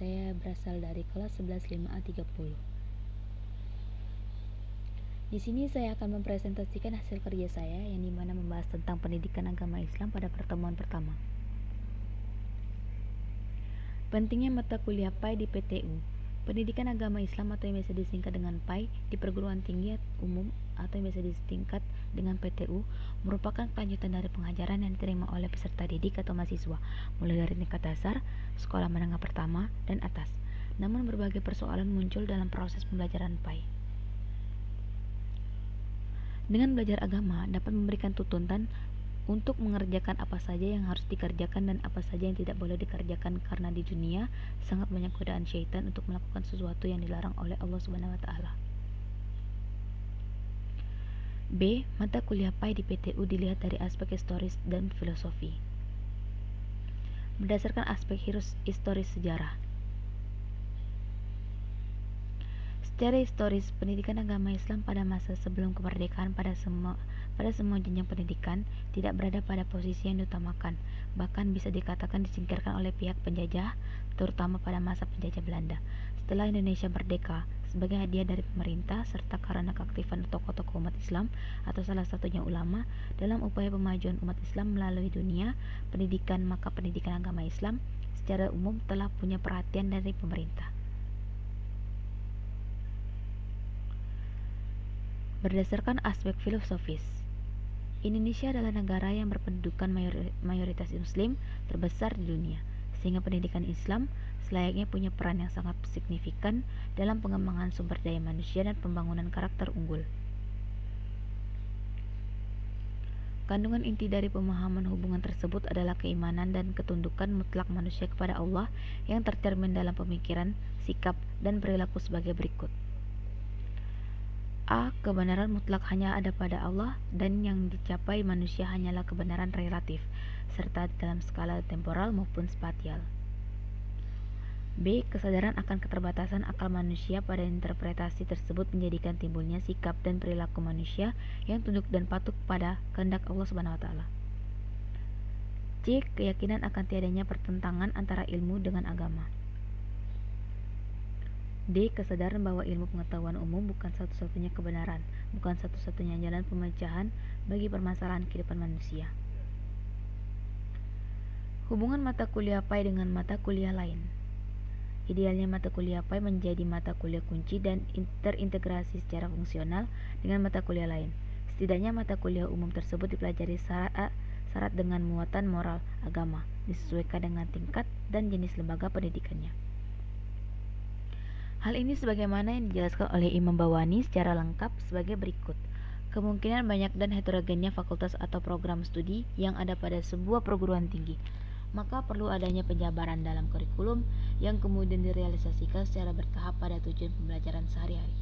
saya berasal dari kelas 11 5A30. Di sini saya akan mempresentasikan hasil kerja saya yang dimana membahas tentang pendidikan agama Islam pada pertemuan pertama. Pentingnya mata kuliah PAI di PTU. Pendidikan agama Islam atau yang biasa disingkat dengan PAI di perguruan tinggi umum atau yang biasa disingkat dengan PTU merupakan kelanjutan dari pengajaran yang diterima oleh peserta didik atau mahasiswa mulai dari tingkat dasar, sekolah menengah pertama, dan atas. Namun berbagai persoalan muncul dalam proses pembelajaran PAI. Dengan belajar agama dapat memberikan tuntutan untuk mengerjakan apa saja yang harus dikerjakan dan apa saja yang tidak boleh dikerjakan, karena di dunia sangat banyak godaan syaitan untuk melakukan sesuatu yang dilarang oleh Allah Subhanahu wa taala. B. Mata kuliah PAI di PTU dilihat dari aspek historis dan filosofi. Berdasarkan aspek historis sejarah. Secara historis, pendidikan agama Islam pada masa sebelum kemerdekaan pada semua jenjang pendidikan tidak berada pada posisi yang diutamakan, bahkan bisa dikatakan disingkirkan oleh pihak penjajah, terutama pada masa penjajah Belanda. Setelah Indonesia merdeka, sebagai hadiah dari pemerintah serta karena keaktifan tokoh-tokoh umat Islam atau salah satunya ulama dalam upaya pemajuan umat Islam melalui dunia pendidikan, maka pendidikan agama Islam secara umum telah punya perhatian dari pemerintah. Berdasarkan aspek filosofis, Indonesia adalah negara yang berpendudukan mayoritas Muslim terbesar di dunia, sehingga pendidikan Islam selayaknya punya peran yang sangat signifikan dalam pengembangan sumber daya manusia dan pembangunan karakter unggul. Kandungan inti dari pemahaman hubungan tersebut adalah keimanan dan ketundukan mutlak manusia kepada Allah yang tercermin dalam pemikiran, sikap, dan perilaku sebagai berikut. A. Kebenaran mutlak hanya ada pada Allah dan yang dicapai manusia hanyalah kebenaran relatif, serta dalam skala temporal maupun spasial. B. Kesadaran akan keterbatasan akal manusia pada interpretasi tersebut menjadikan timbulnya sikap dan perilaku manusia yang tunduk dan patuh pada kehendak Allah Subhanahu wa taala. C. Keyakinan akan tiadanya pertentangan antara ilmu dengan agama. D. Kesadaran bahwa ilmu pengetahuan umum bukan satu-satunya kebenaran, bukan satu-satunya jalan pemecahan bagi permasalahan kehidupan manusia. Hubungan mata kuliah PAI dengan mata kuliah lain. Idealnya mata kuliah PAI menjadi mata kuliah kunci dan terintegrasi secara fungsional dengan mata kuliah lain. Setidaknya mata kuliah umum tersebut dipelajari syarat dengan muatan moral agama, disesuaikan dengan tingkat dan jenis lembaga pendidikannya. Hal ini sebagaimana yang dijelaskan oleh Imam Bawani secara lengkap sebagai berikut. Kemungkinan banyak dan heterogennya fakultas atau program studi yang ada pada sebuah perguruan tinggi, maka perlu adanya penjabaran dalam kurikulum yang kemudian direalisasikan secara bertahap pada tujuan pembelajaran sehari-hari.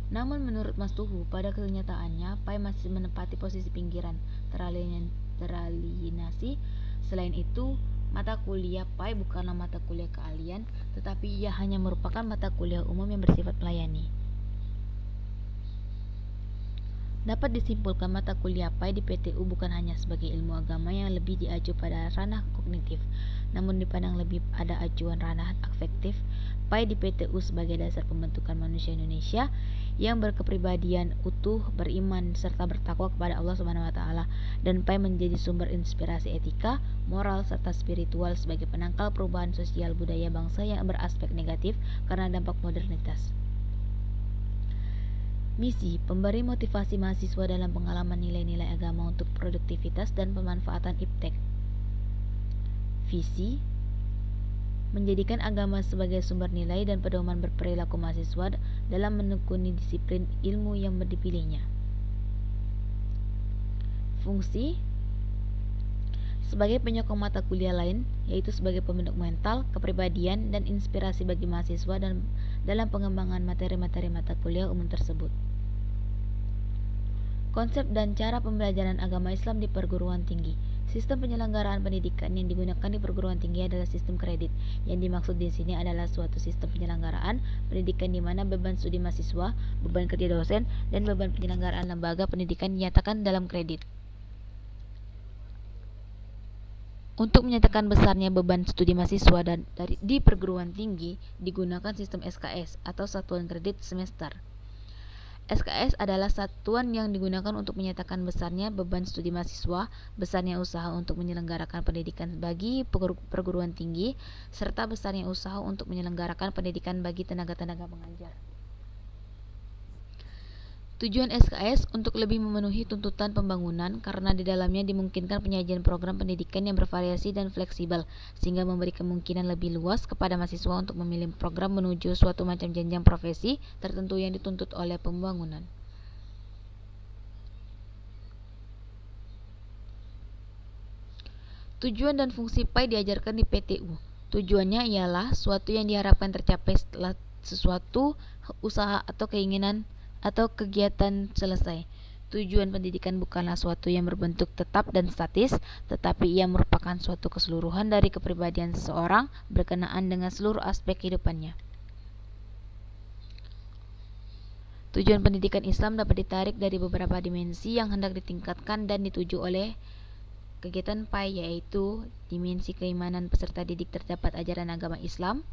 Namun menurut Mas Tuhu, pada kenyataannya PAI masih menempati posisi pinggiran, teralienasi. Selain itu, mata kuliah PAI bukanlah mata kuliah keahlian, tetapi ia hanya merupakan mata kuliah umum yang bersifat melayani. Dapat disimpulkan mata kuliah PAI di PTU bukan hanya sebagai ilmu agama yang lebih diacu pada ranah kognitif, namun dipandang lebih ada acuan ranah afektif. PAI di PTU sebagai dasar pembentukan manusia Indonesia yang berkepribadian utuh, beriman, serta bertakwa kepada Allah Subhanahu wa taala, dan PAI menjadi sumber inspirasi etika, moral, serta spiritual sebagai penangkal perubahan sosial budaya bangsa yang beraspek negatif karena dampak modernitas. Misi: pemberi motivasi mahasiswa dalam pengalaman nilai-nilai agama untuk produktivitas dan pemanfaatan iptek. Visi: menjadikan agama sebagai sumber nilai dan pedoman berperilaku mahasiswa dalam menekuni disiplin ilmu yang dipilihnya. Fungsi: sebagai penyokong mata kuliah lain, yaitu sebagai pembentuk mental, kepribadian, dan inspirasi bagi mahasiswa dan dalam pengembangan materi-materi mata kuliah umum tersebut. Konsep dan cara pembelajaran agama Islam di perguruan tinggi. Sistem penyelenggaraan pendidikan yang digunakan di perguruan tinggi adalah sistem kredit. Yang dimaksud di sini adalah suatu sistem penyelenggaraan pendidikan di mana beban studi mahasiswa, beban kerja dosen, dan beban penyelenggaraan lembaga pendidikan dinyatakan dalam kredit. Untuk menyatakan besarnya beban studi mahasiswa di perguruan tinggi, digunakan sistem SKS atau Satuan Kredit Semester. SKS adalah satuan yang digunakan untuk menyatakan besarnya beban studi mahasiswa, besarnya usaha untuk menyelenggarakan pendidikan bagi perguruan tinggi, serta besarnya usaha untuk menyelenggarakan pendidikan bagi tenaga-tenaga pengajar. Tujuan SKS untuk lebih memenuhi tuntutan pembangunan karena di dalamnya dimungkinkan penyajian program pendidikan yang bervariasi dan fleksibel, sehingga memberi kemungkinan lebih luas kepada mahasiswa untuk memilih program menuju suatu macam jenjang profesi tertentu yang dituntut oleh pembangunan. Tujuan dan fungsi PAI diajarkan di PTU. Tujuannya ialah suatu yang diharapkan tercapai setelah sesuatu usaha atau keinginan atau kegiatan selesai. Tujuan pendidikan bukanlah suatu yang berbentuk tetap dan statis, tetapi ia merupakan suatu keseluruhan dari kepribadian seseorang berkenaan dengan seluruh aspek kehidupannya. Tujuan pendidikan Islam dapat ditarik dari beberapa dimensi yang hendak ditingkatkan dan dituju oleh kegiatan PAI, yaitu dimensi keimanan peserta didik terdapat ajaran agama Islam,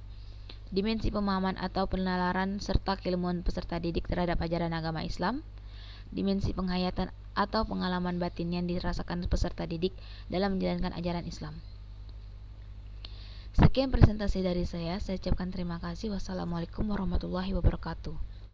dimensi pemahaman atau penalaran serta keilmuan peserta didik terhadap ajaran agama Islam, dimensi penghayatan atau pengalaman batin yang dirasakan peserta didik dalam menjalankan ajaran Islam. Sekian presentasi dari saya ucapkan terima kasih. Wassalamualaikum warahmatullahi wabarakatuh.